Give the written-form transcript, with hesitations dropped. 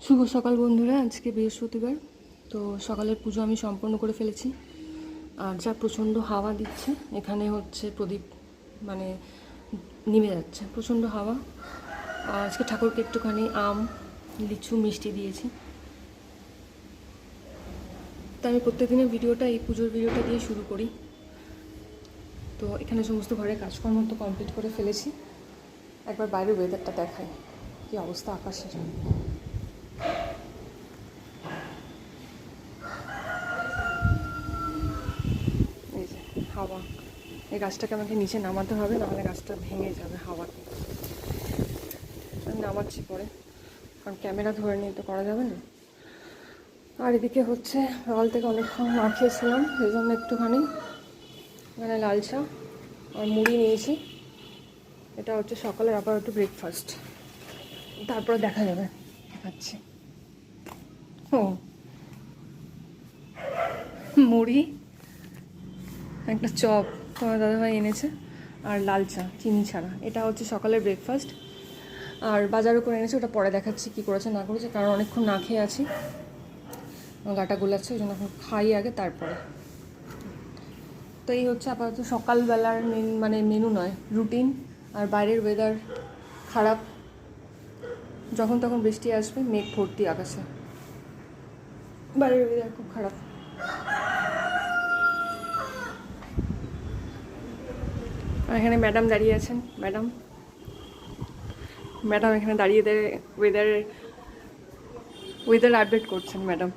শুভ সকাল বন্ধুরা, আজকে বৃহস্পতিবার। তো সকালের পুজো আমি সম্পন্ন করে ফেলেছি। আর যা প্রচণ্ড হাওয়া দিচ্ছে, এখানে হচ্ছে প্রদীপ মানে নিভে যাচ্ছে, প্রচণ্ড হাওয়া। আর আজকে ঠাকুরকে একটুখানি আম, লিচু, মিষ্টি দিয়েছি। তো আমি প্রত্যেকদিনের ভিডিওটা এই পুজোর ভিডিওটা দিয়ে শুরু করি। তো এখানে সমস্ত ঘরের কাজকর্ম তো কমপ্লিট করে ফেলেছি। একবার বাইরের ওয়েদারটা দেখাই, কী অবস্থা আকাশের। এই যে হাওয়া, এই গাছটাকে আমাকে নিচে নামাতে হবে, নাহলে গাছটা ভেঙে যাবে হাওয়াতে। আমি নামাচ্ছি পরে, কারণ ক্যামেরা ধরে নিয়ে তো করা যাবে না। আর এদিকে হচ্ছে সকাল থেকে অনেকক্ষণ না খেয়েছিলাম, সেই জন্য একটুখানি এখানে লাল চা আর মুড়ি নিয়েছি। এটা হচ্ছে সকালের আবার একটু ব্রেকফাস্ট, তারপরে দেখা যাবে খাচ্ছি। ও মুড়ি, একটা চপ তোমার দাদাভাই এনেছে, আর লাল চা চিনি ছাড়া। এটা হচ্ছে সকালের ব্রেকফাস্ট। আর বাজারও করে এনেছে, ওটা পরে দেখাচ্ছি কী করেছে না করেছে, কারণ অনেকক্ষণ না খেয়ে আছি, গাটা গোলাচ্ছে, ওই জন্য এখন খাই আগে তারপরে। তো এই হচ্ছে আপাতত সকালবেলার মেনু নয়, রুটিন। আর বাইরের ওয়েদার খারাপ, যখন তখন বৃষ্টি আসবে, মেঘ ভর্তি আকাশে, বাইরের ওয়েদার খুব খারাপ। আর এখানে ম্যাডাম দাঁড়িয়ে আছেন, ম্যাডাম এখানে দাঁড়িয়ে ওয়েদার আপডেট করছেন ম্যাডাম।